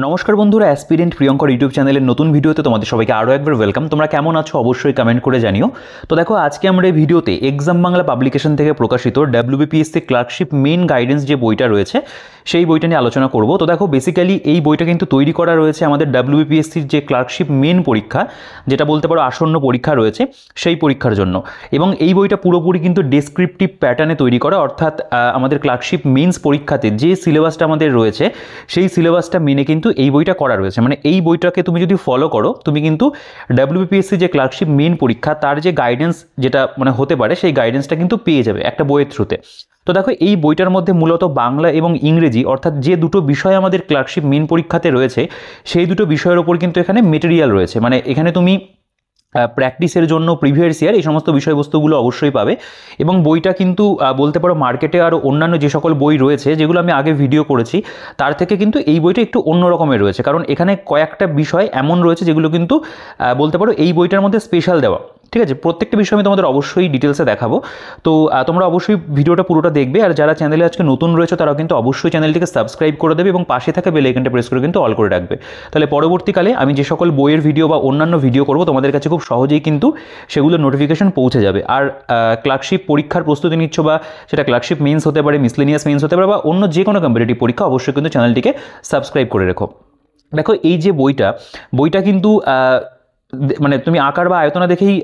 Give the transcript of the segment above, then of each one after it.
নমস্কার বন্ধুরা, aspirant Priyankar YouTube চ্যানেলের নতুন ভিডিওতে তোমাদের সবাইকে আরও একবার ওয়েলকাম। তোমরা কেমন আছো অবশ্যই কমেন্ট করে জানিও। তো দেখো, আজকে আমরা এই ভিডিওতে এক্সাম বাংলা পাবলিকেশন থেকে প্রকাশিত WBPSC ক্লার্কশিপ মেন গাইডেন্স যে বইটা রয়েছে সেই বইটা নিয়ে আলোচনা করব। তো দেখো, বেসিক্যালি এই বইটা কিন্তু তৈরি করা রয়েছে আমাদের WBPSCর যে ক্লার্কশিপ মেন পরীক্ষা, যেটা বলতে পারো আসন্ন পরীক্ষা রয়েছে, সেই পরীক্ষার জন্য। এবং এই বইটা পুরোপুরি কিন্তু ডেসক্রিপটিভ প্যাটার্নে তৈরি করা, অর্থাৎ আমাদের ক্লার্কশিপ মেন্স পরীক্ষাতে যে সিলেবাসটা আমাদের রয়েছে সেই সিলেবাসটা মেনে কিন্তু এই বইটা করা রয়েছে। মানে এই বইটাকে তুমি যদি ফলো করো, তুমি কিন্তু WBPSC যে ক্লার্কশিপ মেন পরীক্ষা তার যে গাইডেন্স যেটা মানে হতে পারে, সেই গাইডেন্সটা কিন্তু পেয়ে যাবে একটা বইয়ের থ্রুতে। তো দেখো, এই বইটার মধ্যে মূলত বাংলা এবং ইংরেজি, অর্থাৎ যে দুটো বিষয় আমাদের ক্লার্কশিপ মেন পরীক্ষাতে রয়েছে সেই দুটো বিষয়ের ওপর কিন্তু এখানে মেটেরিয়াল রয়েছে। মানে এখানে তুমি প্র্যাকটিসের জন্য প্রিভিয়াস ইয়ার এই সমস্ত বিষয়বস্তুগুলো অবশ্যই পাবে। এবং বইটা কিন্তু বলতে পারো মার্কেটে আরও অন্যান্য যে সকল বই রয়েছে যেগুলো আমি আগে ভিডিও করেছি তার থেকে কিন্তু এই বইটা একটু অন্য রকমের রয়েছে, কারণ এখানে কয়েকটা বিষয় এমন রয়েছে যেগুলো কিন্তু বলতে পারো এই বইটার মধ্যে স্পেশাল দেওয়া। ঠিক আছে, প্রত্যেকটা বিষয় আমি তোমাদের অবশ্যই ডিটেলসে দেখাবো। তো তোমরা অবশ্যই ভিডিওটা পুরোটা দেখবে। আর যারা চ্যানেলে আজকে নতুন রয়েছে তারাও কিন্তু অবশ্যই চ্যানেলটিকে সাবস্ক্রাইব করে দেবে এবং পাশে থাকা বেল আইকনটা প্রেস করে কিন্তু অল করে রাখবে। তাহলে পরবর্তীকালে আমি যে সকল বইয়ের ভিডিও বা অন্যান্য ভিডিও করব তোমাদের কাছে খুব সহজেই কিন্তু সেগুলোর নোটিফিকেশন পৌঁছে যাবে। আর ক্লার্কশিপ পরীক্ষার প্রস্তুতি নিচ্ছ, বা সেটা ক্লার্কশিপ মেন্স হতে পারে, মিসলেনিয়াস মেন্স হতে পারে, বা অন্য যে কোনো কম্পিটিটিভ পরীক্ষা, অবশ্যই কিন্তু চ্যানেলটিকে সাবস্ক্রাইব করে রেখো। দেখো, এই যে বইটা কিন্তু মানে তুমি আকার বা আয়তনা দেখেই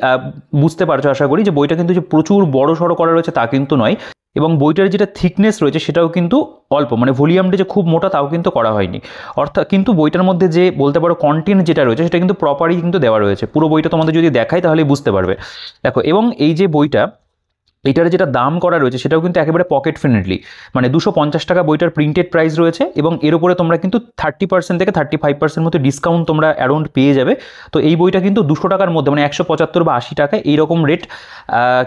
বুঝতে পারছো আশা করি যে বইটা কিন্তু যে প্রচুর বড় সড়ো করা রয়েছে তা কিন্তু নয়। এবং বইটার যেটা থিকনেস রয়েছে সেটাও কিন্তু অল্প, মানে ভলিউমটা যে খুব মোটা তাও কিন্তু করা হয়নি। অর্থাৎ কিন্তু বইটার মধ্যে যে বলতে পারো কন্টেন্ট যেটা রয়েছে সেটা কিন্তু প্রপারই কিন্তু দেওয়া রয়েছে। পুরো বইটা তোমাদের যদি দেখাই তাহলে বুঝতে পারবে। দেখো, এবং এই যে বইটা, এটার যেটা দাম করা রয়েছে সেটাও কিন্তু একেবারে পকেট ফ্রেন্ডলি। মানে 250 টাকা বইটার প্রিন্টেড প্রাইস রয়েছে, এবং এর উপরে তোমরা কিন্তু 30% থেকে 35% মতো ডিসকাউন্ট তোমরা অ্যারাউন্ড পেয়ে যাবে। তো এই বইটা কিন্তু 200 টাকার মধ্যে, মানে 175 বা 80 টাকা এইরকম রেট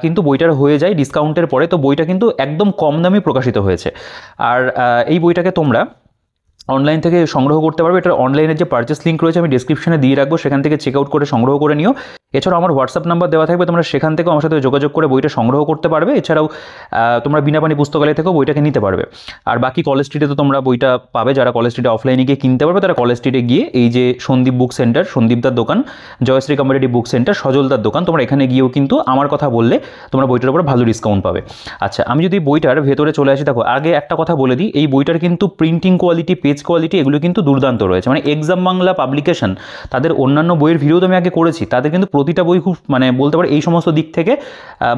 কিন্তু বইটার হয়ে যায় ডিসকাউন্টের পরে। তো বইটা কিন্তু একদম কম দামে প্রকাশিত হয়েছে। আর এই বইটাকে তোমরা অনলাইন থেকে সংগ্রহ করতে পারবে। এটার অনলাইনের যে পারচেস লিঙ্ক রয়েছে আমি ডিসক্রিপশনে দিয়ে রাখবো, সেখান থেকে চেক আউট করে সংগ্রহ করে নিও। এছাড়াও আমার হোয়াটসঅ্যাপ নাম্বার দেওয়া থাকবে, তোমরা সেখান থেকেও আমার সাথে যোগাযোগ করে বইটা সংগ্রহ করতে পারবে। এছাড়াও তোমরা বিনাপানি পুস্তকালয় থেকেও বইটাকে নিতে পারবে। আর বাকি কলেজ স্ট্রিটে তো তোমরা বইটা পাবে, যারা কলেজ স্ট্রিটে অফলাইনে গিয়ে কিনতে পারবে তারা কলেজ স্ট্রিটে গিয়ে এই যে সন্দীপ বুক সেন্টার, সন্দীপদার দোকান, জয়শ্রী কম্পিটিটিভ বুক সেন্টার, সজলদার দোকান, তোমরা এখানে গিয়েও কিন্তু আমার কথা বললে তোমরা বইটার উপর ভালো ডিসকাউন্ট পাবে। আচ্ছা, আমি যদি বইটার ভেতরে চলে আসি, দেখো আগে একটা কথা বলে দিই, এই বইটার কিন্তু প্রিন্টিং কোয়ালিটি, পেজ কোয়ালিটি এগুলো কিন্তু দুর্দান্ত রয়েছে। মানে এক্সাম বাংলা পাবলিকেশন তাদের অন্যান্য বইয়ের ভিডিও তো আমি আগে করেছি, তাদের কিন্তু প্রতিটা বই খুব মানে বলতে পারে এই সমস্ত দিক থেকে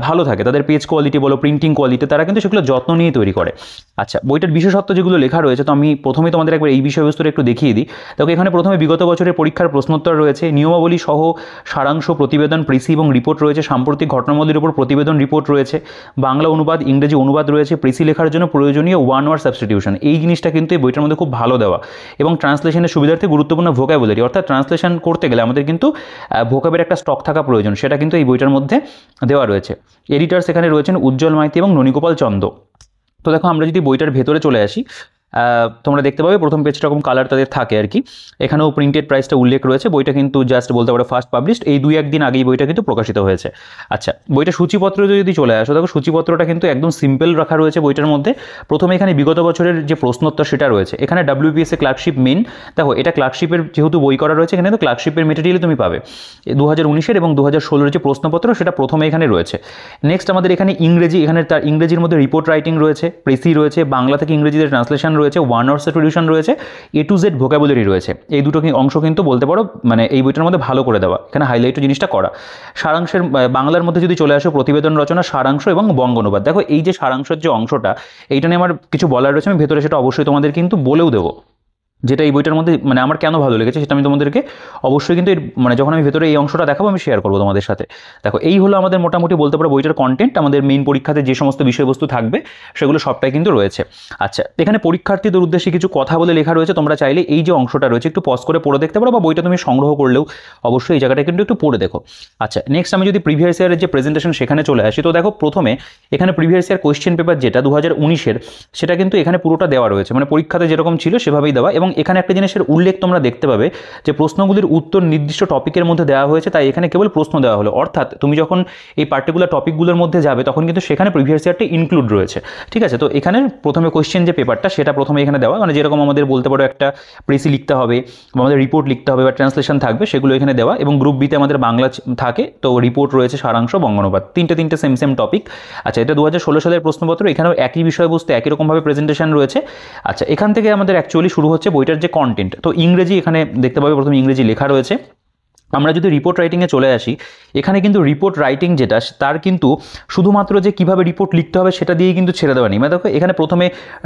ভালো থাকে। তাদের পেজ কোয়ালিটি বলো, প্রিন্টিং কোয়ালিটি, তারা কিন্তু সেগুলো যত্ন নিয়ে তৈরি করে। আচ্ছা, বইটার বিশেষত্ব যেগুলো লেখা রয়েছে, তো আমি প্রথমে তোমাদের একবার এই বিষয়বস্তুটা একটু দেখিয়ে দিই। দেখো, এখানে প্রথমে বিগত বছরের পরীক্ষার প্রশ্নোত্তর রয়েছে, নিয়মাবলী সহ সারাংশ, প্রতিবেদন, প্রেসি এবং রিপোর্ট রয়েছে, সাম্প্রতিক ঘটনাবলীর উপর প্রতিবেদন, রিপোর্ট রয়েছে, বাংলা অনুবাদ, ইংরেজি অনুবাদ রয়েছে, প্রেসি লেখার জন্য প্রয়োজনীয় ওয়ান ওয়ার্ড সাবস্টিটিউশন। এই জিনিসটা কিন্তু এই বইটার মধ্যে খুব ভালো দেওয়া। এবং ট্রান্সলেশনের সুবিধার্থে গুরুত্বপূর্ণ ভোকাবুলারি, অর্থাৎ ট্রান্সলেশন করতে গেলে আমাদের কিন্তু ভোকাবের একটা স্টক থাকা প্রয়োজন, সেটা কিন্তু এই বইটার মধ্যে দেওয়া রয়েছে। এডিটার্স এখানে রয়েছেন উজ্জ্বল মাইতি এবং ননীগোপাল চন্দ। তো দেখো, আমরা যদি বইটার ভেতরে চলে আসি, তোমরা দেখতে পাবে প্রথম পেজটা এরকম কালার তাদের থাকে আর কি। এখানেও প্রিন্টেড প্রাইসটা উল্লেখ রয়েছে। বইটা কিন্তু জাস্ট বলতে পারো ফার্স্ট পাবলিশড এই 2-1 দিন আগেই বইটা কিন্তু প্রকাশিত হয়েছে। আচ্ছা, বইটা সূচিপত্র যদি চলে আসো, দেখো সূচিপত্রটা কিন্তু একদম সিম্পল রাখা রয়েছে বইটার মধ্যে। প্রথমে এখানে বিগত বছরের যে প্রশ্নোত্তর সেটা রয়েছে। এখানে WBPSC ক্লার্কশিপ মেন, দেখো এটা ক্লার্কশিপের যেহেতু বই করা রয়েছে, এখানে তো ক্লার্কশিপের মেটেরিয়াল তুমি পাবে। 2019-এর এবং 2016-এর যে প্রশ্নপত্র সেটা প্রথমে এখানে রয়েছে। নেক্সট আমাদের এখানে ইংরেজি, এখানে তার ইংরেজির মধ্যে রিপোর্ট রাইটিং রয়েছে, প্রেসি রয়েছে, বাংলা থেকে ইংরেজিতে ট্রান্সলেশন রয়েছে, ওয়ান ওয়ার্ড সাবস্টিটিউশন রয়েছে, A to Z ভোকাবুলারি রয়েছে। এই দুটো অংশ কিন্তু বলতে পারো মানে এই বইটার মধ্যে ভালো করে দেওয়া, এখানে হাইলাইট জিনিসটা করা। সারাংশের বাংলার মধ্যে যদি চলে আসো, প্রতিবেদন রচনা, সারাংশ এবং বঙ্গ অনুবাদ। দেখো, এই যে সারাংশের যে অংশটা, এইটা নিয়ে আমার কিছু বলার রয়েছে, আমি ভেতরে সেটা অবশ্যই তোমাদের কিন্তু বলেও দেবো, যেটা এই বইটার মধ্যে মানে আমার কেন ভালো লেগেছে সেটা আমি তোমাদেরকে অবশ্যই কিন্তু মানে যখন আমি ভেতরে এই অংশটা দেখাবো আমি শেয়ার করবো তোমাদের সাথে। দেখো, এই হলো আমাদের মোটামুটি বলতে পারো বইটার কন্টেন্ট। আমাদের মেইন পরীক্ষাতে যে সমস্ত বিষয়বস্তু থাকবে সেগুলো সবটাই কিন্তু রয়েছে। আচ্ছা, এখানে পরীক্ষার্থীদের উদ্দেশ্যে কিছু কথা বলে লেখা রয়েছে। তোমরা চাইলে এই যে অংশটা রয়েছে একটু পজ করে পড়ে দেখতে পারো, বা বইটা তুমি সংগ্রহ করলেও অবশ্যই এই জায়গাটা কিন্তু একটু পড়ে দেখো। আচ্ছা, নেক্সট আমি যদি প্রিভিয়াস ইয়ারের যে প্রেজেন্টেশন সেখানে চলে আসি, তো দেখো প্রথমে এখানে প্রিভিয়াস ইয়ার কোয়েশ্চেন পেপার যেটা 2019-এর সেটা কিন্তু এখানে পুরোটা দেওয়া রয়েছে। মানে পরীক্ষাতে যেরকম ছিল সেভাবেই দেওয়া, এবং এখানে একটা জিনিসের উল্লেখ তোমরা দেখতে পাবে যে প্রশ্নগুলির উত্তর নির্দিষ্ট টপিকের মধ্যে দেওয়া হয়েছে, তাই এখানে কেবল প্রশ্ন দেওয়া হলো। অর্থাৎ তুমি যখন এই পার্টিকুলার টপিকগুলোর মধ্যে যাবে তখন কিন্তু সেখানে প্রিভিয়াস ইয়ারটা ইনক্লুড রয়েছে, ঠিক আছে। তো এখানে প্রথমে কোশ্চেন যে পেপারটা সেটা প্রথমে এখানে দেওয়া, মানে যেরকম আমাদের বলতে পারো একটা প্রেসি লিখতে হবে বা আমাদের রিপোর্ট লিখতে হবে বা ট্রান্সলেশন থাকবে, সেগুলো এখানে দেওয়া। এবং গ্রুপ বিতে আমাদের বাংলা থাকে, তো রিপোর্ট রয়েছে, সারাংশ, বঙ্গানুবাদ, তিনটে সেম টপিক। আচ্ছা, এটা 2016 সালের প্রশ্নপত্র, এখানেও একই বিষয়বস্তু একই রকমভাবে প্রেজেন্টেশন রয়েছে। আচ্ছা, এখান থেকে আমাদের অ্যাকচুয়ালি শুরু হচ্ছে বইটার যে কন্টেন্ট। তো ইংরেজি এখানে দেখতে পাবে প্রথমে ইংরেজি লেখা রয়েছে। আমরা যদি রিপোর্ট রাইটিংয়ে চলে আসি, এখানে কিন্তু রিপোর্ট রাইটিং যেটা তার কিন্তু শুধুমাত্র যে কীভাবে রিপোর্ট লিখতে হবে সেটা দিয়েই কিন্তু ছেড়ে দেওয়া নেই। মানে দেখো এখানে প্রথমে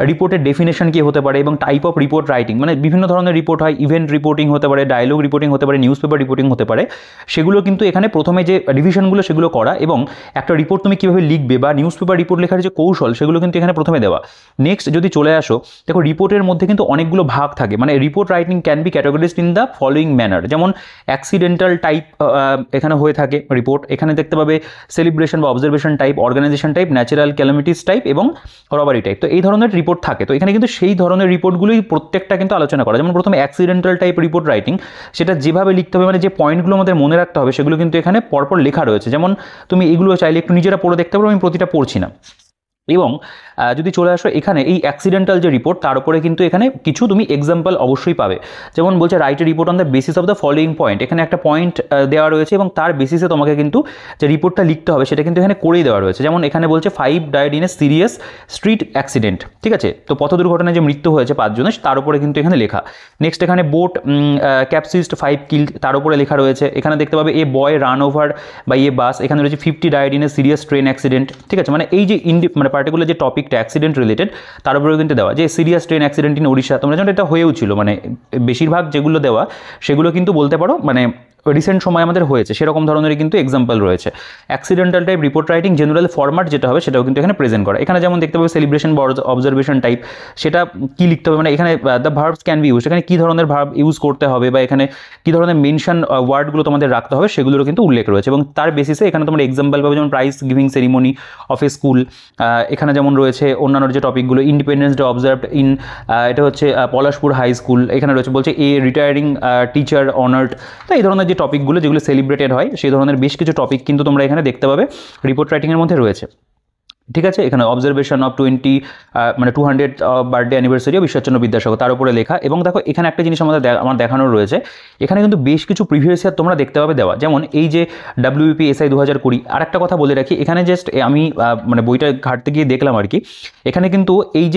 রিপোর্টের ডেফিনেশন কী হতে পারে এবং টাইপ অফ রিপোর্ট রাইটিং, মানে বিভিন্ন ধরনের রিপোর্ট হয়, ইভেন্ট রিপোর্টিং হতে পারে, ডায়লগ রিপোর্টিং হতে পারে, নিউজ পেপার রিপোর্টিং হতে পারে, সেগুলো কিন্তু এখানে প্রথমে যে ডিভিশনগুলো সেগুলো করা, এবং একটা রিপোর্ট তুমি কীভাবে লিখবে বা নিউজ পেপার রিপোর্ট লেখার যে কৌশল সেগুলো কিন্তু এখানে প্রথমে দেওয়া। নেক্সট যদি চলে আসো, দেখো রিপোর্টের মধ্যে কিন্তু অনেকগুলো ভাগ থাকে, মানে report writing can be categorised in the following manner. যেমন অ্যাক্সিডেন্টাল টাইপ এখানে হয়ে থাকে রিপোর্ট, এখানে দেখতে পাবে সেলিব্রেশন বা observation type, organisation type, natural calamities type এবং রবারি টাইপ। তো এই ধরনের রিপোর্ট থাকে। তো এখানে কিন্তু সেই ধরনের রিপোর্টগুলোই প্রত্যেকটা কিন্তু আলোচনা করা। যেমন প্রথমে অ্যাক্সিডেন্টাল টাইপ রিপোর্ট রাইটিং, সেটা যেভাবে লিখতে হবে, মানে যে পয়েন্টগুলো আমাদের মনে রাখতে হবে সেগুলো কিন্তু এখানে পরপর লেখা রয়েছে। যেমন তুমি এগুলো চাইলে একটু নিজেরা পড়ে দেখতে পারো, আমি প্রতিটা পড়ছি না। এবং যদি চলে আসো এখানে এই অ্যাক্সিডেন্টাল যে রিপোর্ট, তার উপরে কিন্তু এখানে কিছু তুমি এক্সাম্পল অবশ্যই পাবে। যেমন বলছে write A report on the basis of the following point, এখানে একটা পয়েন্ট দেওয়া রয়েছে এবং তার বেসিসে তোমাকে কিন্তু যে রিপোর্টটা লিখতে হবে সেটা কিন্তু এখানে করেই দেওয়া রয়েছে। যেমন এখানে বলছে 5 died in a serious street accident, ঠিক আছে। তো পথ দুর্ঘটনায় যে মৃত্যু হয়েছে 5 জনের, তার উপরে কিন্তু এখানে লেখা। নেক্সট এখানে বোট ক্যাপসিজড 5 কিল্ড, তার উপরে লেখা রয়েছে। এখানে দেখতে পাবে এ বয় রান ওভার বাই এ বাস, এখানে রয়েছে 50 died in a serious train accident, ঠিক আছে। মানে এই যে মানে পার্টিকুলার যে টপিক অ্যাক্সিডেন্ট রিলেটেড, তার উপরেও কিন্তু দেওয়া যে serious train accident in Odisha, তোমরা জানো এটা হয়েও ছিল। মানে বেশিরভাগ যেগুলো দেওয়া সেগুলো কিন্তু বলতে পারো মানে রিসেন্ট সময় আমাদের হয়েছে, সেরকম ধরনেরই কিন্তু এক্সাম্পল রয়েছে। Accidental type report writing general format যেটা হবে সেটাও কিন্তু এখানে প্রেজেন্ট করা। এখানে যেমন দেখতে পাবে সেলিব্রেশন বা অবজারভেশন টাইপ, সেটা কি লিখতে হবে, মানে এখানে the verbs can be use, এখানে কী ধরনের ভার্ব ইউজ করতে হবে বা এখানে কী ধরনের মেনশন ওয়ার্ডগুলো তোমাদের রাখতে হবে সেগুলোরও কিন্তু উল্লেখ রয়েছে। এবং তার বেসিসে এখানে তোমরা এক্সাম্পল পাবে, যেমন prize giving ceremony of A school, এখানে যেমন রয়েছে অন্যান্য যে টপিকগুলো, ইন্ডিপেন্ডেন্স ডে অবজার্ভড ইন, এটা হচ্ছে পলাশপুর হাই স্কুল, এখানে রয়েছে বলছে এ রিটায়ারিং টিচার অনার্ড। তো এই ধরনের যে টপিকগুলো যেগুলো সেলিব্রেটেড হয় সেই ধরনের বেশ কিছু টপিক কিন্তু তোমরা এখানে দেখতে পাবে রিপোর্ট রাইটিংয়ের মধ্যে রয়েছে, ঠিক আছে। এখানে observation of 200 birthday anniversary of Ishwarchandra Vidyasagar, তার উপরে লেখা। এবং দেখো এখানে একটা জিনিস আমার দেখানোর রয়েছে, এখানে কিন্তু বেশ কিছু প্রিভিয়াস ইয়ার তোমরা দেখতে পাবে দেওয়া। যেমন এই যে WBPSI 2020, আর একটা কথা বলে রাখি, এখানে জাস্ট আমি মানে বইটা ঘাটতে গিয়ে দেখলাম আর কি, এখানে কিন্তু এই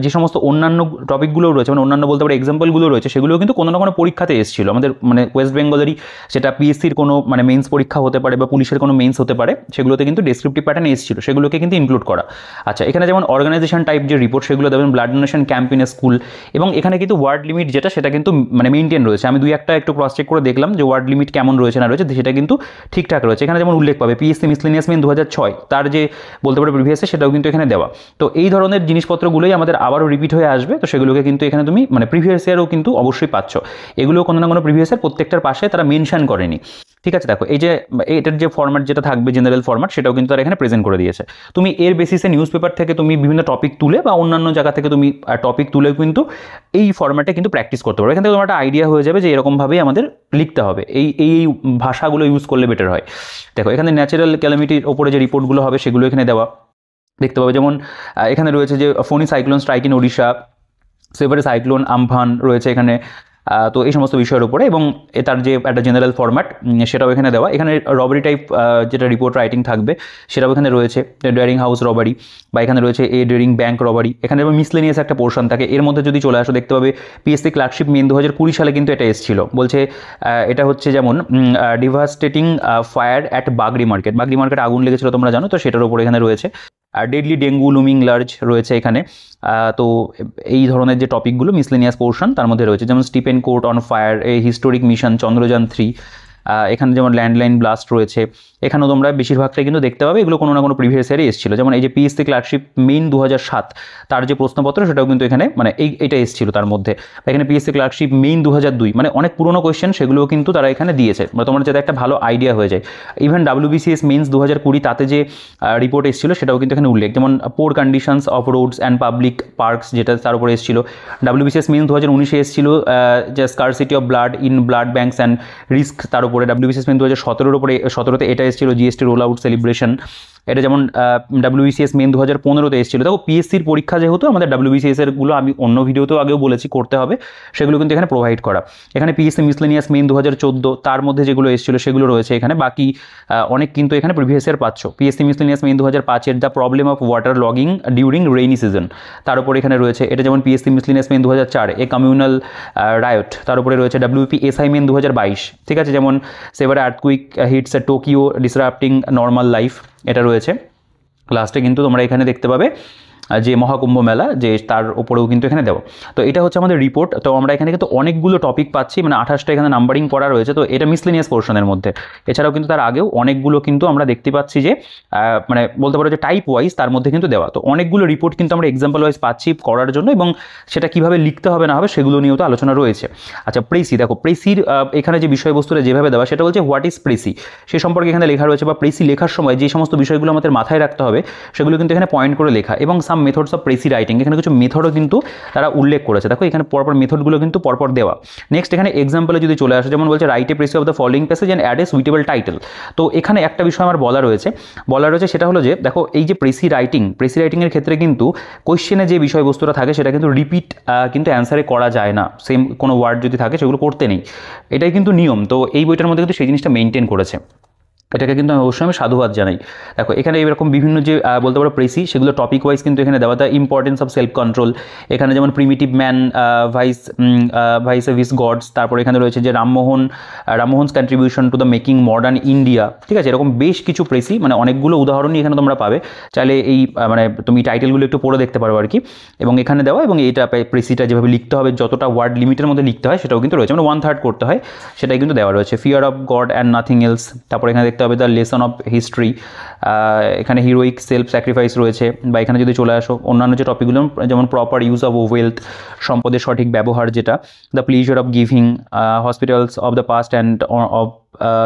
যে সমস্ত অন্যান্য টপিকগুলো রয়েছে, মানে অন্যান্য বলতে পারে এক্সাম্পলগুলো রয়েছে, সেগুলো কিন্তু কোনো না কোনো পরীক্ষাতে এসেছিল আমাদের, মানে ওয়েস্ট বেঙ্গলেরই, সেটা PSCর কোনো মানে মেন্স পরীক্ষা হতে পারে বা পুলিশের কোনো মেন্স হতে পারে, সেগুলোতে কিন্তু ডেসক্রিপটিভ প্যাটার্ন এসেছিল, সেগুলোকে কিন্তু ইনক্লুড করা। আচ্ছা, এখানে যেমন অর্গানাইজেশন টাইপ যে রিপোর্ট সেগুলো দেবেন, blood donation camp in school, এবং এখানে কিন্তু ওয়ার্ড লিমিট যেটা সেটা কিন্তু মানে মেনটেন রয়েছে। আমি 2-1টা একটু ক্রস চেক করে দেখলাম যে ওয়ার্ড লিমিট কেমন রয়েছে না রয়েছে, সেটা কিন্তু ঠিকঠাক রয়েছে। এখানে যেমন উল্লেখ পাবে PSC মিসলেনিয়াস মেন 2006, তার যে বলতে পারে প্রিভিয়াসে, সেটাও কিন্তু এখানে দেওয়া। তো এই ধরনের জিনিসপত্রগুলোই আমাদের আবারও রিপিট হয়ে আসবে, তো সেগুলোকে কিন্তু এখানে তুমি মানে প্রিভিয়াস ইয়ারও কিন্তু অবশ্যই পাচ্ছ। এগুলো কোনো না কোনো প্রিভিয়াস ইয়ার প্রত্যেকটার পাশে তারা মেনশন করেনি, ঠিক আছে। দেখো এই যে এটার যে ফরম্যাট যেটা থাকবে জেনারেল ফরম্যাট, সেটাও কিন্তু তারা এখানে প্রেজেন্ট করে দিয়েছে। তুমি এর বেসিসে নিউজ পেপার থেকে তুমি বিভিন্ন টপিক তুলে বা অন্যান্য জায়গা থেকে তুমি টপিক তুলে কিন্তু এই ফরম্যাটে কিন্তু প্র্যাকটিস করতে পারো। এখান থেকে তোমার একটা আইডিয়া হয়ে যাবে যে এরকমভাবেই আমাদের লিখতে হবে, এই ভাষাগুলো ইউজ করলে বেটার হয়। দেখো এখানে ন্যাচারাল ক্যালামিটির ওপরে যে রিপোর্টগুলো হবে সেগুলো এখানে দেওয়া দেখতে পাবে। যেমন এখানে রয়েছে যে Fani cyclone strike in Odisha, severe cyclone Amphan রয়েছে এখানে। তো এই সমস্ত বিষয়ের উপরে, এবং তার যে একটা জেনারেল ফরম্যাট সেটাও এখানে দেওয়া। এখানে রবারি টাইপ যেটা রিপোর্ট রাইটিং থাকবে সেটাও এখানে রয়েছে, ডেয়ারিং হাউস রবারি, বা এখানে রয়েছে এ ডেয়ারিং ব্যাংক রবারি। এখানে মিসলেনিয়াস একটা পোর্শন থাকে, এর মধ্যে যদি চলে আসো দেখতে পাবে PSC ক্লার্কশিপ মেন 2020 সালে কিন্তু এটা এসেছিল। বলছে এটা হচ্ছে যেমন devastating fire at Bagri market, Bagri মার্কেটে আগুন লেগেছিল তোমরা জানো, তো সেটার উপরে এখানে রয়েছে। আর ডেডলি ডেঙ্গু লুমিং লার্জ রয়েছে এখানে। তো এই ধরনের যে টপিকগুলো মিসলেনিয়াস পোর্শন তার মধ্যে রয়েছে, যেমন Stephen court on fire, A historic mission Chandrayaan 3, এখানে যেমন ল্যান্ডলাইন ব্লাস্ট রয়েছে। এখানেও তোমরা বেশিরভাগটাই কিন্তু দেখতে পাবে এগুলো কোনো না কোনো প্রিভিয়াস ইয়ারে এসেছিলো। যেমন এই যে পিএসসি ক্লার্কশিপ মেইন 2007 তার যে প্রশ্নপত্র সেটাও কিন্তু এখানে মানে এটা এসেছিলো তার মধ্যে। এখানে পিএসসি ক্লার্কশিপ মেইন 2002 মানে অনেক পুরোনো কোয়েশ্চেন, সেগুলোও কিন্তু তারা এখানে দিয়েছে, মানে তোমার যাতে একটা ভালো আইডিয়া হয়ে যায়। ইভেন WBCS মেইনস 2020 তাতে যে রিপোর্ট এসেছিলো সেটাও কিন্তু এখানে উল্লেখ, যেমন poor conditions of roads and public parks যেটা তার উপরে এসেছিলো। WBCS মেইনস 2019 এসেছিলো যে scarcity of blood in blood banks and risk, তার উপরে WBCS মেইন 2017 উপরে 17তে এটা এসেছিলো জিএসটি রোল আউট সেলিব্রেশন। এটা যেমন WBCS মেইন 2015তে এসেছিলো। দেখো পিএসসির পরীক্ষা যেহেতু আমাদের WBCS এরগুলো আমি অন্য ভিডিওতেও আগেও বলেছি করতে হবে, সেগুলো কিন্তু এখানে প্রোভাইড করা। এখানে পিএসসি মিসলেনিয়াস মেইন 2014 তার মধ্যে যেগুলো এসেছিলো সেগুলো রয়েছে এখানে, বাকি অনেক কিন্তু এখানে প্রিভিয়াস ইয়ার পাচ্ছ। পিএসসি মিসলেনিয়াস মেইন 2005-এর the problem of water logging during rainy season, তার উপরে এখানে রয়েছে। এটা যেমন পিএসসি মিসলেনিয়াস মেইন 2004 এ কমিউনাল রায়ট, তার উপরে রয়েছে WPSI মেইন 2022, ঠিক আছে, যেমন severe earthquake hits Tokyo disrupting normal life, এটা রয়েছে। লাস্টে কিন্তু তোমরা এখানে দেখতে পাবে যে মহাকুম্ভ মেলা, যে তার উপরেও কিন্তু এখানে দেওয়া। তো এটা হচ্ছে আমাদের রিপোর্ট। তো আমরা এখানে কিন্তু অনেকগুলো টপিক পাচ্ছি, মানে 28টা এখানে নাম্বারিং করা রয়েছে। তো এটা মিসলেনিয়াস পোর্শনের মধ্যে। এছাড়াও কিন্তু তার আগেও অনেকগুলো কিন্তু আমরা দেখতে পাচ্ছি যে মানে বলতে পারো যে টাইপ ওয়াইজ তার মধ্যে কিন্তু দেওয়া। তো অনেকগুলো রিপোর্ট কিন্তু আমরা এক্সাম্পল ওয়াইজ পাচ্ছি করার জন্য, এবং সেটা কীভাবে লিখতে হবে না হবে সেগুলো নিয়েও তো আলোচনা রয়েছে। আচ্ছা, প্রেসি, দেখো প্রেসির এখানে যে বিষয়বস্তুটা যেভাবে দেওয়া সেটা বলছে হোয়াট ইজ প্রেসি, সে সম্পর্কে এখানে লেখা রয়েছে, বা প্রেসি লেখার সময় যে সমস্ত বিষয়গুলো আমাদের মাথায় রাখতে হবে সেগুলো কিন্তু এখানে পয়েন্ট করে লেখা, এবং সাম মেথডস অফ প্রেসি রাইটিং, এখানে কিছু মেথডও কিন্তু তারা উল্লেখ করেছে। দেখো এখানে পরপর মেথডগুলো কিন্তু পরপর দেওয়া। নেক্সট এখানে এক্সাম্পলে যদি চলে আসে, যেমন বলছে write a precis of the following passage and add a suitable title. তো এখানে একটা বিষয় আমার বলা রয়েছে সেটা হলো যে দেখো এই যে প্রেসি রাইটিংয়ের ক্ষেত্রে কিন্তু কোয়েশ্চেনে যে বিষয়বস্তুটা থাকে সেটা কিন্তু রিপিট কিন্তু অ্যান্সারে করা যায় না, সেম কোনো ওয়ার্ড যদি থাকে সেগুলো করতে নেই, এটাই কিন্তু নিয়ম। তো এই বইটার মধ্যে কিন্তু সেই জিনিসটা মেনটেন করেছে, এটাকে কিন্তু অবশ্যই আমি সাধুবাদ জানাই। দেখো এখানে এরকম বিভিন্ন যে বলতে পারো প্রেসি, সেগুলো টপিক ওয়াইজ কিন্তু এখানে দেওয়া। The importance of self control, এখানে যেমন primitive man vis a vis gods, তারপর এখানে রয়েছে যে Rammohan's contribution to the making modern India, ঠিক আছে, এরকম বেশ কিছু প্রেসি, মানে অনেকগুলো উদাহরণই এখানে তোমরা পাবে। চাইলে এই মানে তুমি টাইটেলগুলো একটু পড়ে দেখতে পারো আর কি, এবং এখানে দেওয়া, এবং এইটা প্রেসিটা যেভাবে লিখতে হবে যতটা ওয়ার্ড লিমিটের মধ্যে লিখতে হয় সেটাও কিন্তু রয়েছে, মানে 1/3 করতে হয় সেটাই কিন্তু দেওয়া রয়েছে। Fear of god and nothing else, তারপর এখানে দেখতে হবে দ্য লেসন অফ হিস্ট্রি, এখানে হিরোইক সেলফ স্যাক্রিফাইস রয়েছে। বা এখানে যদি চলে আসো অন্যান্য যে টপিকগুলো, যেমন প্রপার ইউজ অফ ওয়েলথ, সম্পদের সঠিক ব্যবহার যেটা, the pleasure of giving, hospitals of the past and of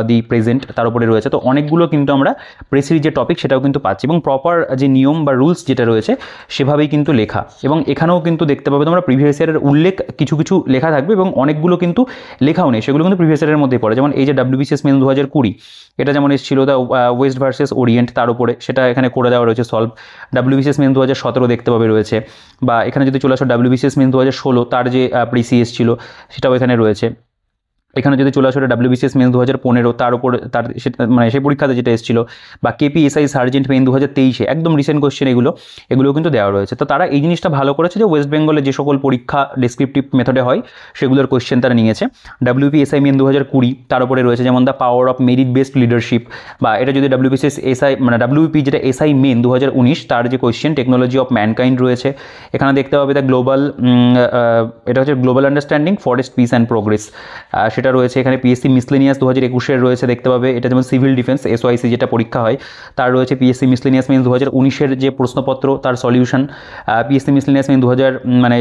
the present, তার উপরে রয়েছে। তো অনেকগুলো কিন্তু আমরা প্রেসির যে টপিক সেটাও কিন্তু পাচ্ছি, এবং প্রপার যে নিয়ম বা রুলস যেটা রয়েছে সেভাবেই কিন্তু লেখা। এবং এখানেও কিন্তু দেখতে পাবে তোমরা প্রিভিয়াস ইয়ারের উল্লেখ কিছু কিছু লেখা থাকবে, এবং অনেকগুলো কিন্তু লেখাও নেই, সেগুলো কিন্তু প্রিভিয়াস ইয়ারের মধ্যেই পড়ে। যেমন এই যে WBCS মেন 2020 এটা যেমন এসেছিল দ্য ওয়েস্ট ভার্সেস ওরিয়েন্ট, তার উপরে সেটা এখানে করে দেওয়া রয়েছে সলভ। WBCS মেন 2017 দেখতে পাবে রয়েছে। বা এখানে যদি চলে আসো WBCS মেন 2016 তার যে প্রিসি এসেছিল সেটাও এখানে রয়েছে। এখানে যদি চলে আসে WBCS মেন 2015 তার উপর তার মানে সেই পরীক্ষাতে যেটা এসেছিল, বা KPSI সার্জেন্ট মেন 2023 একদম রিসেন্ট কোশ্চেন, এগুলো কিন্তু দেওয়া রয়েছে। তো তারা এই জিনিসটা ভালো করেছে যে ওয়েস্ট বেঙ্গলে যে সকল পরীক্ষা ডেসক্রিপটিভ মেথডে হয় সেগুলোর কোশ্চেন তারা নিয়েছে। WPSI মেন 2020 তার উপরে রয়েছে যেমন the power of merit based leadership, বা এটা যদি WBCS মানে WP যেটা SI মেন 2019 তার যে কোশ্চেন টেকনোলজি অফ ম্যানকাইন্ড রয়েছে। এখানে দেখতে পাবে দ্য গ্লোবাল, এটা হচ্ছে global understanding forest piece and progress, সেটা রয়েছে। এখানে পিএসসি মিসলেনিয়াস 2021 রয়েছে দেখতে পাবে, এটা যেমন সিভিল ডিফেন্স SYC যেটা পরীক্ষা হয় তার রয়েছে। পিএসসি মিসলেনিয়াস মেন 2019 যে প্রশ্নপত্র তার সলিউশন, পিএসসি মিসলেনিয়াস মেন 2000 মানে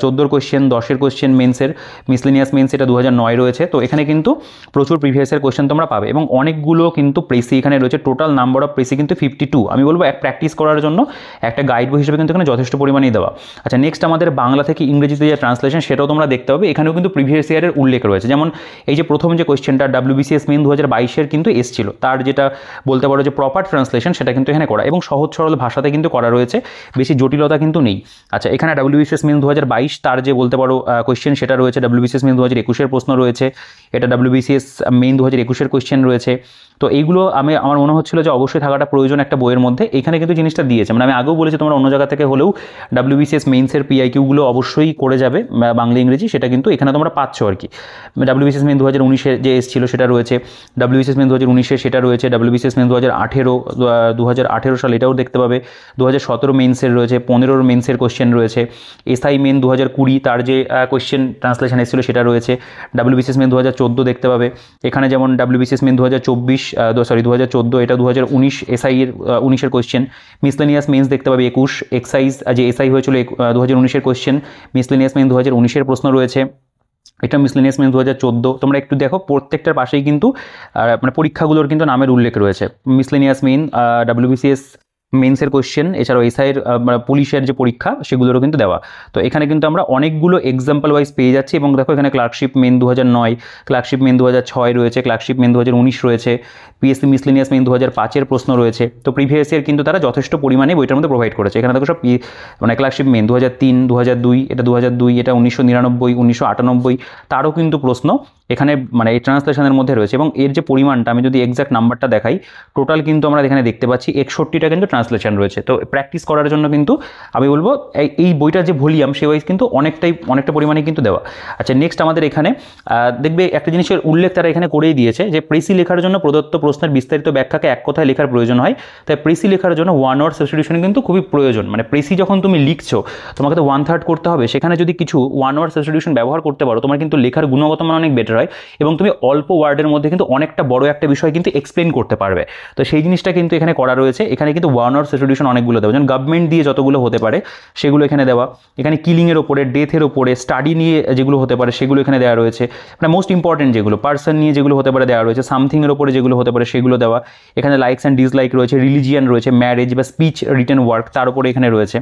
14 কোশ্চেন, 10 কোশ্চেন মেন্সের, মিসলেনিয়াস মেন্স এটা 2009 রয়েছে। তো এখানে কিন্তু প্রচুর প্রিভিয়াসের কোশ্চেন তোমরা পাবে, এবং অনেকগুলো কিন্তু প্রেসি এখানে রয়েছে। টোটাল নাম্বার অফ প্রেসি কিন্তু 52। আমি বলবো এক প্র্যাকটিস করার জন্য একটা গাইড বই হিসেবে কিন্তু এখানে যথেষ্ট পরিমাণেই দেওয়া। আচ্ছা, নেক্সট আমাদের বাংলা থেকে ইংরেজিতে যে ট্রান্সলেশন সেটাও তোমরা দেখতে পাবে, এখানেও কিন্তু প্রিভিয়াস ইয়ারের উল্লেখ রয়েছে। যেমন এই যে প্রথম যে কোয়েশ্চেনটা WBCS মেন 2022 কিন্তু এসেছিল, তার যেটা বলতে পারো যে প্রপার ট্রান্সলেশন সেটা কিন্তু এখানে করা, এবং সহজ সরল ভাষাতে কিন্তু করা রয়েছে, বেশি জটিলতা কিন্তু নেই। আচ্ছা, এখানে WBCS মেন 2022 তার যে বলতে পারো কোয়েশ্চেন সেটা রয়েছে। WBCS মেন 2021 প্রশ্ন রয়েছে, এটা WBCS মেন 2021 কোয়েশ্চেন রয়েছে। তো এইগুলো আমার মনে হচ্ছিল যে অবশ্যই থাকাটা প্রয়োজন একটা বইয়ের মধ্যে। এখানে কিন্তু জিনিসটা দিয়েছে, মানে আমি আগেও বলেছি তোমরা অন্য জায়গা থেকে হলেও WBCS মেইনসের PIQগুলো অবশ্যই করে যাবে বাংলা ইংরেজি, সেটা কিন্তু এখানে তোমরা পাচ্ছ আর কি। ডাব্লিউবিসিএস মেন 2019-এ যে এসেছিল সেটা রয়েছে, ডাব্লিউবিসিএস মেন 2019-এ সেটা রয়েছে, ডাব্লিউবিসিএস মেন 2018 সাল এটাও দেখতে পাবে, 2017 মেন্সের রয়েছে, 15 মেন্সের কোশ্চেন রয়েছে, এসআই মেন 2020 তার যে কোশ্চেন ট্রান্সলেশন এসেছিল সেটা রয়েছে, ডাব্লিউবিসিএস মেন 2014 দেখতে পাবে। এখানে যেমন ডাব্লিউবিসিএস মেন 2014 এটা 2019 এসআই এর 19-এর কোশ্চেন, মিসলেনিয়াস মেন্স দেখতে পাবে 21, এক্সাইজ যে এসআই হয়েছিল 2019-এর কোশ্চেন, মিসলেনিয়াস মেন 2019-এর প্রশ্ন রয়েছে, এটা মিসলেনিয়াস মেন 2014। তোমরা একটু দেখো প্রত্যেকটার পাশেই কিন্তু মানে পরীক্ষাগুলোর কিন্তু নামের উল্লেখ রয়েছে, মিসলেনিয়াস মেন, ডাব্লিউবিসিএস মেন্সের কোশ্চেন, এছাড়াও এসআইয়ের পুলিশের যে পরীক্ষা সেগুলোরও কিন্তু দেওয়া। তো এখানে কিন্তু আমরা অনেকগুলো এক্সাম্পল ওয়াইজ পেয়ে যাচ্ছি। এবং দেখো এখানে ক্লার্কশিপ মেন 2009, ক্লার্কশিপ মেন 2006 রয়েছে, ক্লার্কশিপ মেন 2019 রয়েছে, পিএসসি মিসলেনিয়াস মেন 2005-এর প্রশ্ন রয়েছে। তো প্রিভিয়াস ইয়ার কিন্তু তারা যথেষ্ট পরিমাণে বইটার মধ্যে প্রোভাইড করেছে। এখানে দেখো সব মানে ক্লার্কশিপ মেন 2003, 2002, এটা 2002, এটা 1999, 1998, তারও কিন্তু প্রশ্ন এখানে মানে এই ট্রান্সলেশনের মধ্যে রয়েছে। এবং এর যে পরিমাণটা আমি যদি এক্সাক্ট নাম্বারটা দেখাই, টোটাল কিন্তু আমরা এখানে দেখতে পাচ্ছি 61টা কিন্তু ট্রান্সলেশন রয়েছে। তো প্র্যাকটিস করার জন্য কিন্তু আমি বলবো এই বইটার যে ভলিউম সে ওয়াইজ কিন্তু অনেকটা পরিমাণে কিন্তু দেওয়া। আচ্ছা, নেক্সট আমাদের এখানে দেখবে একটা জিনিসের উল্লেখ তারা এখানে করেই দিয়েছে যে প্রেসি লেখার জন্য প্রদত্ত প্রশ্নের বিস্তারিত ব্যাখ্যাকে এক কথায় লেখার প্রয়োজন হয়। তাই প্রেসি লেখার জন্য 1 ওয়ার্ড সাবস্টিটিউশন কিন্তু খুবই প্রয়োজন। মানে প্রেসি যখন তুমি লিখছো তোমাকে তো 1/3 করতে হবে, সেখানে যদি কিছু 1 ওয়ার্ড সাবস্টিটিউশন ব্যবহার করতে পারো তোমার কিন্তু লেখার গুণগত মান অনেক বেটার হয় এবং তুমি অল্প ওয়ার্ডের মধ্যে কিন্তু অনেকটা বড় একটা বিষয় কিন্তু এক্সপ্লেন করতে পারবে। তো সেই জিনিসটা কিন্তু এখানে করা রয়েছে। এখানে কিন্তু 1 ওয়ার্ড সাবস্টিটিউশন অনেকগুলো দেওয়া, যেমন গভর্নমেন্ট দিয়ে যতগুলো হতে পারে সেগুলো এখানে দেওয়া, এখানে কিলিংয়ের ওপরে, ডেথের ওপরে, স্টাডি নিয়ে যেগুলো হতে পারে সেগুলো এখানে দেওয়া রয়েছে, মানে মোস্ট ইম্পর্টেন্ট যেগুলো পার্সন নিয়ে যেগুলো হতে পারে দেওয়া রয়েছে, সামথিংয়ের ওপরে যেগুলো হতে পারে সেগুলো দেওয়া, এখানে লাইকস অ্যান্ড ডিসলাইক রয়েছে, রিলিজিয়ান রয়েছে, ম্যারেজ বা স্পিচ রিটেন ওয়ার্ক তার উপরে এখানে রয়েছে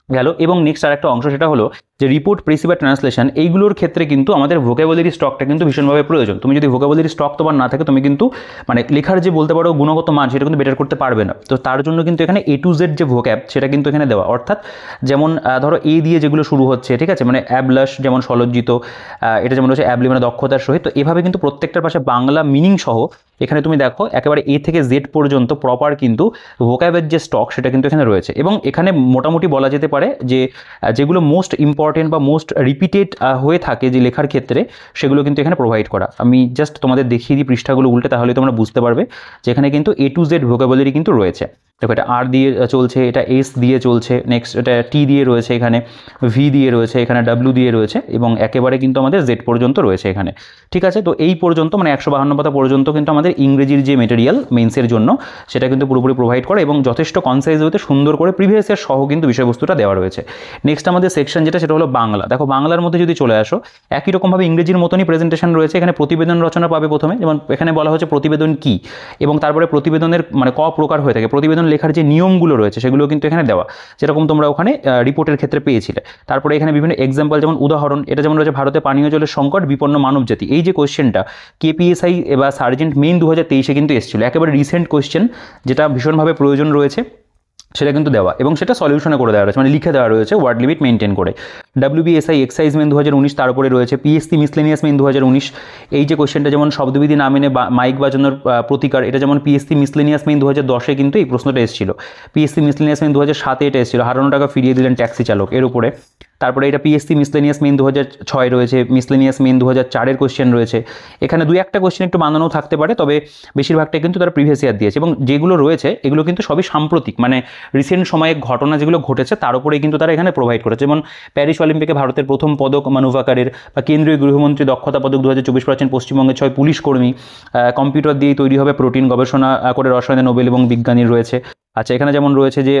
গেল। এবং নেক্সট আরেকটা অংশ সেটা হলো যে রিপোর্ট, প্রেসি বা ট্রান্সলেশন এইগুলোর ক্ষেত্রে কিন্তু আমাদের ভোকাবুলারি স্টকটা কিন্তু ভীষণভাবে প্রয়োজন। তুমি যদি ভোকাবুলারি স্টক তোমার না থাকে তুমি কিন্তু মানে লেখার যে বলতে পারো গুণগত মান সেটা কিন্তু বেটার করতে পারবে না। তো তার জন্য কিন্তু এখানে A to Z যে ভোক্যাব সেটা কিন্তু এখানে দেওয়া, অর্থাৎ যেমন ধরো এ দিয়ে যেগুলো শুরু হচ্ছে, ঠিক আছে, মানে অ্যাবলাস যেমন সলজ্জিত, এটা যেমন হচ্ছে অ্যাবলি মানে দক্ষতার সহিত। তো এভাবে কিন্তু প্রত্যেকটার পাশে বাংলা মিনিং সহ এখানে তুমি দেখো একেবারে A থেকে Z পর্যন্ত প্রপার কিন্তু ভোক্যাবের যে স্টক সেটা কিন্তু এখানে রয়েছে। এবং এখানে মোটামুটি বলা যেতে পারে যে যেগুলো মোস্ট ইম্পর্টেন্ট বা মোস্ট রিপিটেড হয়ে থাকে যে লেখার ক্ষেত্রে সেগুলো কিন্তু এখানে প্রোভাইড করা। আমি জাস্ট তোমাদের দেখিয়ে দিই পৃষ্ঠাগুলো উল্টে, তাহলে তোমরা বুঝতে পারবে যে এখানে কিন্তু A to Z ভোকাবুলারি কিন্তু রয়েছে। দেখো এটা আর দিয়ে চলছে, এটা এস দিয়ে চলছে, নেক্সট এটা টি দিয়ে রয়েছে, এখানে ভি দিয়ে রয়েছে, এখানে ডাব্লিউ দিয়ে রয়েছে এবং একেবারে কিন্তু আমাদের জেড পর্যন্ত রয়েছে এখানে, ঠিক আছে। তো এই পর্যন্ত মানে 152 পাতা পর্যন্ত কিন্তু আমাদের ইংরেজির যে মেটেরিয়াল মেন্সের জন্য সেটা কিন্তু পুরোপুরি প্রোভাইড করে এবং যথেষ্ট কনসাইজ হতে সুন্দর করে প্রিভিয়াস ইয়ার সহ কিন্তু বিষয়বস্তুটা দেওয়া রয়েছে। নেক্সট আমাদের সেকশন যেটা সেটা হলো বাংলা। দেখো বাংলার মধ্যে যদি চলে আসো একই রকমভাবে ইংরেজির মতনই প্রেজেন্টেশন রয়েছে। এখানে প্রতিবেদন রচনা পাবে প্রথমে, যেমন এখানে বলা হচ্ছে প্রতিবেদন কি এবং তারপরে প্রতিবেদনের মানে ক প্রকার হয়ে থাকে, প্রতিবেদন লেখার যে নিয়মগুলো রয়েছে সেগুলো কিন্তু এখানে দেওয়া, যেরকম তোমরা ওখানে রিপোর্টের ক্ষেত্রে পেয়েছিলে। তারপরে এখানে বিভিন্ন এক্সাম্পল যেমন উদাহরণ, এটা যেমন রয়েছে ভারতে পানীয় জলের সংকট, বিপন্ন মানবজাতি। এই যে কোয়েশ্চেনটা কেপিএসআই বা সার্জেন্ট মেইন 2023-এ কিন্তু এসেছিল, একেবারে রিসেন্ট কোয়েশ্চেন যেটা ভীষণভাবে প্রয়োজন রয়েছে সেটা কিন্তু দেওয়া এবং সেটা সলিউশনে করে দেওয়া রয়েছে, মানে লিখে দেওয়া রয়েছে ওয়ার্ড লিমিট মেনটেন করে। ডাব্লিউবিএসআই এক্সাইজ মেন 2019 তার উপরে রয়েছে, পিএসসি মিসলেনিয়াস মেন 2019 এই যে কোয়েশ্চেনটা যেমন শব্দবিধি না মেনে মাইক বাজানোর প্রতিকার, এটা যেমন পিএসসি মিসলেনিয়াস মেন 2010-এ কিন্তু এই প্রশ্নটা এসেছিল। পিএসসি মিসলেনিয়াস মেন 2007-এ এটা এসেছিল, হারানো টাকা ফিরিয়ে দিলেন ট্যাক্সি চালক এর উপরে। তারপরে এটা পিএসসি মিসলেনিয়াস মেন 2006 রয়েছে, মিসলেনিয়াস মেন 2004-এর কোয়েশ্চেন রয়েছে। এখানে দুই একটা কোয়েশ্চেন একটু বানানো থাকতে পারে, তবে বেশিরভাগটাই কিন্তু তারা প্রিভিয়াস ইয়ার দিয়েছে এবং যেগুলো রয়েছে এগুলো কিন্তু সবই সাম্প্রতিক, মানে রিসেন্ট সময়ে ঘটনা যেগুলো ঘটেছে তার উপরেই কিন্তু তারা এখানে প্রোভাইড করেছে। যেমন প্যারিস অলিম্পিকে ভারতের প্রথম পদক মানুভাকারের, বা কেন্দ্রীয় গৃহমন্ত্রী দক্ষতা পদক 2024 পাচ্ছেন পশ্চিমবঙ্গের 6 পুলিশ কর্মী, কম্পিউটার দিয়েই তৈরি হবে প্রোটিন, গবেষণা করে রসায়নে নোবেল এবং বিজ্ঞানীর রয়েছে। আচ্ছা, এখানে যেমন রয়েছে যে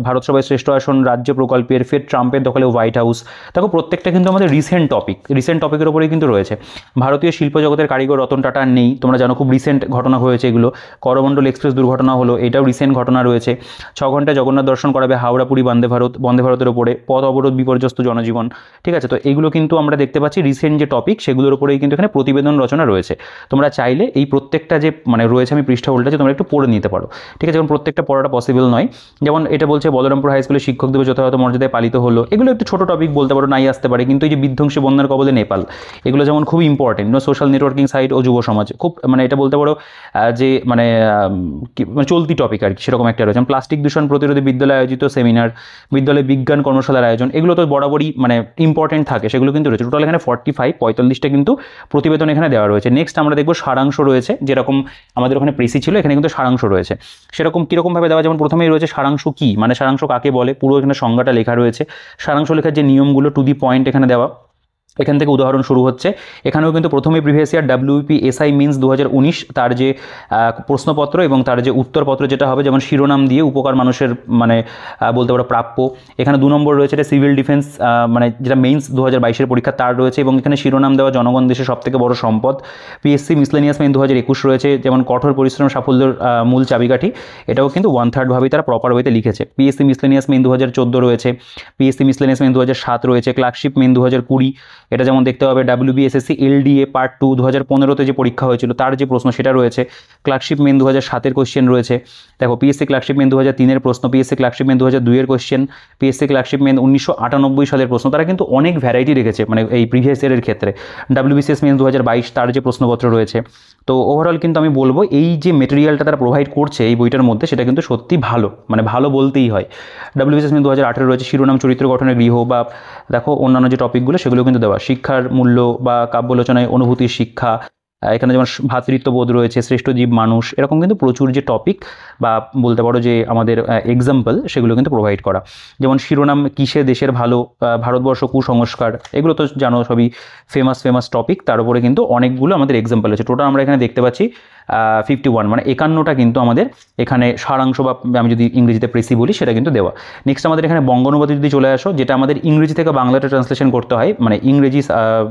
ভারত সভায় শ্রেষ্ঠ আসন রাজ্য প্রকল্পের, ফের ট্রাম্পের দখলে হোয়াইট হাউস। দেখো প্রত্যেকটা কিন্তু আমাদের রিসেন্ট টপিকের ওপরেই কিন্তু রয়েছে। ভারতীয় শিল্প জগতের কারিগর রতন টাটা নেই, তোমরা জানো খুব রিসেন্ট ঘটনা হয়েছে এগুলো। করমণ্ডল এক্সপ্রেস দুর্ঘটনা হলো, এটাও রিসেন্ট ঘটনা রয়েছে। 6 ঘন্টায় জগন্নাথ দর্শন করাবে হাওড়া পুরী বন্দে ভারতের ওপরে, পথ অবরোধ বিপর্যস্ত জনজীবন, ঠিক আছে। তো এইগুলো কিন্তু আমরা দেখতে পাচ্ছি রিসেন্ট যে টপিক সেগুলোর উপরেই কিন্তু এখানে প্রতিবেদন রচনা রয়েছে। তোমরা চাইলে এই প্রত্যেকটা যে মানে রয়েছে আমি পৃষ্ঠা উল্টাচ্ছি তোমরা একটু পড়ে নিতে পারো, ঠিক আছে। যেমন প্রত্যেকটা পড়াটা পসিবল নয়। যেমন এটা বলছে বলরামপুর হাই স্কুলের শিক্ষক দিবস যথাযথ মর্যাদায় পালিত হলো, এগুলো একটু ছোটো টপিক বলতে পারো, নাই আসতে পারে, কিন্তু এই যে বিধ্বংসী বন্যার কবলে নেপাল, এগুলো যেমন খুব ইম্পর্টেন্ট। সোশ্যাল নেটওয়ার্কিং সাইট ও যুব সমাজ খুব মানে এটা বলতে পারো যে মানে চলতি টপিক আর কি, সেরকম একটা রয়েছে। প্লাস্টিক দূষণ প্রতিরোধে বিদ্যালয়ে আয়োজিত সেমিনার, বিদ্যালয়ে বিজ্ঞান কর্মশালার আয়োজন, এগুলো তো বরাবরই মানে ইম্পর্টেন্ট থাকে, সেগুলো কিন্তু রয়েছে। টোটাল এখানে 45টা কিন্তু প্রতিবেদন এখানে দেওয়া রয়েছে। নেক্সট আমরা দেখবো সারাংশ রয়েছে, যেরকম আমাদের ওখানে প্রেসি ছিল, এখানে কিন্তু সারাংশ রয়েছে। সেরকম কীরকমভাবে দেওয়া, যেমন প্রথমেই রয়েছে সারাংশ কী, মানে সারাংশ কাকে বলে, পুরো এখানে সংজ্ঞাটা লেখা রয়েছে। সারাংশ লেখার যে নিয়মগুলো টু দি পয়েন্ট এখানে দেওয়া, এখান থেকে উদাহরণ শুরু হচ্ছে। এখানেও কিন্তু প্রথমে previous year WBP SI means 2019 তার যে প্রশ্নপত্র এবং তার যে উত্তরপত্র যেটা হবে, যেমন শিরোনাম দিয়ে উপকার মানুষের মানে বলতে পারো প্রাপ্য। এখানে 2 নম্বর রয়েছে এটা সিভিল ডিফেন্স, মানে যেটা মেইনস 2022 পরীক্ষা তার রয়েছে, এবং এখানে শিরোনাম দেওয়া জনগণ দেশের সবথেকে বড় সম্পদ। PSC মিসলেনিয়াস মেইন 2021 রয়েছে, যেমন কঠোর পরিশ্রম সাফল্যের মূল চাবিকাঠি, এটাও কিন্তু 1/3 ভাবেই তারা প্রপার ওয়েতে লিখেছে। PSC মিসলেনিয়াস মেইন 2014 রয়েছে, PSC মিসলেনিয়াস মেইন 2007 রয়েছে, ক্লার্কশিপ মেইন 2020, এটা যেমন দেখতে হবে। WBSSC LDA পার্ট 2 2015-তে যে পরীক্ষা হয়েছিল তার যে প্রশ্ন সেটা রয়েছে। ক্লার্কশিপ মেইন 2007-এর কোশ্চেন রয়েছে। দেখো PSC ক্লার্কশিপ মেইন 2003-এর প্রশ্ন, PSC ক্লার্কশিপ মেইন 2002-এর কোশ্চেন, PSC ক্লার্কশিপ মেইন 1998 সালের প্রশ্ন। তারা কিন্তু অনেক ভ্যারাইটি রেখেছে মানে এই প্রিভিয়াস ইয়ারের ক্ষেত্রে। WBCS মেইন 2022 তার যে প্রশ্নপত্র রয়েছে। তো ওভারঅল কিন্তু আমি বলবো এই যে মেটেরিয়ালটা তারা প্রোভাইড করছে এই বইটার মধ্যে, সেটা কিন্তু সত্যি ভালো, মানে ভালো বলতেই হয়। WBCS মেইন 2018 রয়েছে, শিরোনাম চরিত্র গঠনের গৃহ, বা দেখো অন্যান্য যে টপিকগুলো সেগুলো কিন্তু দেওয়া। শিক্ষার মূল্য বা কাব্যলোচনায় অনুভূতির শিক্ষা, এখানে যেমন ভ্রাতৃত্ববোধ রয়েছে, শ্রেষ্ঠ জীব মানুষ, এরকম কিন্তু প্রচুর যে টপিক বা বলতে পারো যে আমাদের এক্সাম্পল, সেগুলো কিন্তু প্রোভাইড করা। যেমন শিরোনাম কিসে দেশের ভালো, ভারতবর্ষ কুসংস্কার, এগুলো তো জানো সবই ফেমাস টপিক। তার উপরে কিন্তু অনেকগুলো আমাদের এক্সাম্পল আছে। টোটাল আমরা এখানে দেখতে পাচ্ছি 51 মানে 51টা কিন্তু আমাদের এখানে সারাংশ, বা আমি যদি ইংরেজিতে প্রেসি বলি, সেটা কিন্তু দেওয়া। নেক্সট আমাদের এখানে বঙ্গানুবাদে যদি চলে আসো, যেটা আমাদের ইংরেজি থেকে বাংলাতে ট্রান্সলেশন করতে হয়, মানে ইংরেজি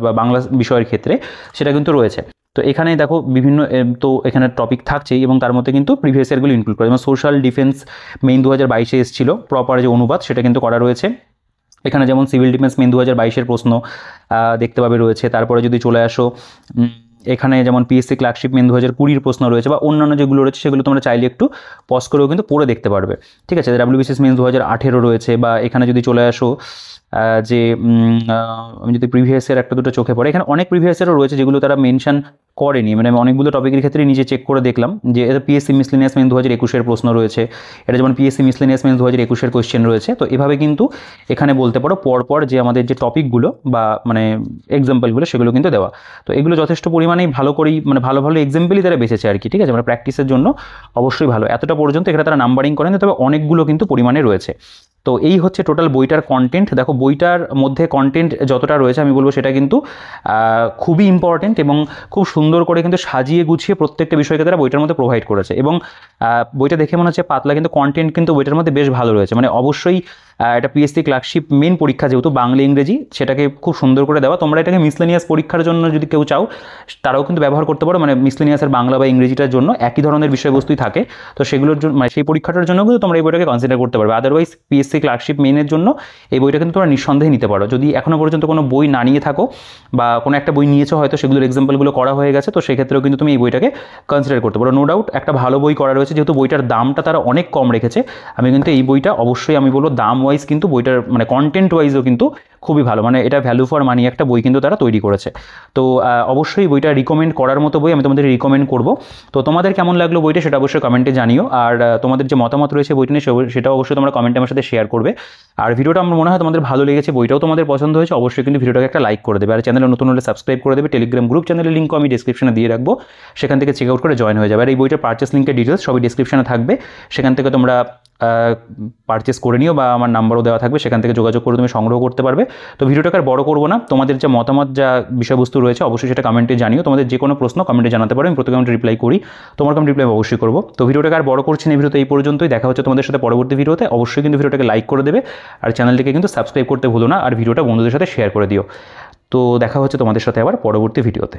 বা বাংলা বিষয়ের ক্ষেত্রে, সেটা কিন্তু রয়েছে। তো এখানে দেখো বিভিন্ন তো এখানে টপিক থাকছেই, এবং তার মধ্যে কিন্তু প্রিভিয়াস ইয়ারগুলো ইনক্লুড করে। যেমন সোশ্যাল ডিফেন্স মেইন 2022-এ এসেছিল, প্রপার যে অনুবাদ সেটা কিন্তু করা রয়েছে। এখানে যেমন সিভিল ডিফেন্স মেইন 2022-এর প্রশ্ন দেখতে পাবে রয়েছে। তারপরে যদি চলে আসো এখানে যেমন PSC ক্লার্কশিপ মেইন 2020-এর প্রশ্ন রয়েছে, বা অন্যান্য যেগুলো রয়েছে সেগুলো তোমরা চাইলে একটু পজ করেও কিন্তু পড়ে দেখতে পারবে, ঠিক আছে। WBCS মেইন 2018 রয়েছে, বা এখানে যদি চলে আসো যে আমি যদি প্রিভিয়াসের একটা দুটো চোখে পড়ে, এখানে অনেক প্রিভিয়াসেরও রয়েছে যেগুলো তারা মেনশন করেনি, মানে আমি অনেকগুলো টপিকের ক্ষেত্রে নিজে চেক করে দেখলাম যে এটা PSC মিসলেনিয়াস মেইন 2021-এর প্রশ্ন রয়েছে, এটা যেমন PSC মিসলেনিয়াস মেইন 2021-এর কোশ্চেন রয়েছে। তো এভাবে কিন্তু এখানে বলতে পারো পরপর যে আমাদের যে টপিকগুলো বা মানে এক্সাম্পলগুলো সেগুলো কিন্তু দেওয়া। তো এগুলো যথেষ্ট পরিমাণেই ভালো করেই মানে ভালো এক্সাম্পলই তারা বেঁচেছে আর কি, ঠিক আছে, মানে প্র্যাকটিসের জন্য অবশ্যই ভালো। এতটা পর্যন্ত এখানে তারা নাম্বারিং করেন, তবে অনেকগুলো কিন্তু পরিমাণে রয়েছে। তো এই হচ্ছে টোটাল বইটার কন্টেন্ট। দেখো বইটার মধ্যে কন্টেন্ট যতটা রয়েছে আমি বলবো সেটা কিন্তু খুবই ইম্পর্টেন্ট, এবং খুব সুন্দর করে কিন্তু সাজিয়ে গুছিয়ে প্রত্যেকটা বিষয়কে তারা বইটার মধ্যে প্রোভাইড করেছে। এবং বইটা দেখে মনে হচ্ছে পাতলা, কিন্তু কন্টেন্ট কিন্তু বইটার মধ্যে বেশ ভালো রয়েছে। মানে অবশ্যই এটা PSC ক্লার্কশিপ মেন পরীক্ষা যেহেতু বাংলা ইংরেজি, সেটাকে খুব সুন্দর করে দেওয়া। তোমরা এটাকে মিসলেনিয়াস পরীক্ষার জন্য যদি কেউ চাও তারাও কিন্তু ব্যবহার করতে পারো, মানে মিসলেনিয়াসের বাংলা বা ইংরেজিটার জন্য একই ধরনের বিষয়বস্তুই থাকে, তো সেগুলোর জন্য মানে সেই পরীক্ষাটার জন্য কিন্তু তোমরা এই বইটাকে কনসিডার করতে পারবে। আদারওয়াইজ PSC ক্লার্কশিপ মেনের জন্য এই বইটা কিন্তু তোমরা নিঃসন্দেহে নিতে পারো। যদি এখনও পর্যন্ত কোনো বই না নিয়ে থাকো, বা কোনো একটা বই নিয়েছো হয়তো সেগুলোর এক্সাম্পলগুলো করা হয়ে গেছে, তো সেক্ষেত্রেও কিন্তু তুমি এই বইটাকে কনসিডার করতে পারো। নো ডাউট একটা ভালো বই করা রয়েছে, যেহেতু বইটার দামটা তারা অনেক কম রেখেছে, আমি কিন্তু এই বইটা অবশ্যই আমি বলবো দাম ওয়াইজ কিন্তু বইটার মানে কন্টেন্ট ওয়াইজও কিন্তু খুবই ভালো, মানে এটা ভ্যালু ফর মানি একটা বই কিন্তু তারা তৈরি করেছে। তো অবশ্যই বইটা রিকমেন্ড করার মতো বই, আমি তোমাদের রিকমেন্ড করব। তো তোমাদের কেমন লাগলো বইটা সেটা অবশ্যই কমেন্টে জানিও, আর তোমাদের যে মতামত রয়েছে বইটা নিয়ে সেটাও অবশ্যই তোমরা কমেন্টে আমার সাথে শেয়ার করবে। আর ভিডিওটা আমার মনে হয় তোমাদের ভালো লেগেছে, বইটাও তোমাদের পছন্দ হয়েছে, অবশ্যই কিন্তু ভিডিওটাকে একটা লাইক করে দেবে, আর চ্যানেলে নতুন হলে সাবস্ক্রাইব করে দেবে। টেলিগ্রাম গ্রুপ চ্যানেলের লিঙ্কও আমি ডিসক্রিপশনে দিয়ে রাখবো, সেখান থেকে চেক আউট করে জয়েন হয়ে যাবে। আর এই বইটার পারচেস লিঙ্কের ডিটেলস সবই ডিসক্রিপশনে থাকবে, সেখান থেকে তোমরা পারচেস করে নিও, বা আমার নাম্বারও দেওয়া থাকবে, সেখান থেকে যোগাযোগ করে তুমি সংগ্রহ করতে পারবে। তো ভিডিওটাকে আর বড় করবো না, তোমাদের যে মতামত যা বিষয়বস্তু রয়েছে অবশ্যই সেটা কমেন্টে জানিও। তোমাদের যে কোনো প্রশ্ন কমেন্টে জানাতে পারো, আমি প্রত্যেক কমেন্টে রিপ্লাই করি, তোমার কমেন্ট রিপ্লাই অবশ্যই করবো। তো ভিডিওটাকে আর বড় করছি না, এই ভিডিওতে এই পর্যন্তই। দেখা হচ্ছে তোমাদের সাথে পরবর্তী ভিডিওতে। অবশ্যই কিন্তু ভিডিওটাকে লাইক করে দেবে, আর চ্যানেলটিকে কিন্তু সাবস্ক্রাইব করতে ভুলো না, আর ভিডিওটা বন্ধুদের সাথে শেয়ার করে দিও। তো দেখা হচ্ছে তোমাদের সাথে আবার পরবর্তী ভিডিওতে।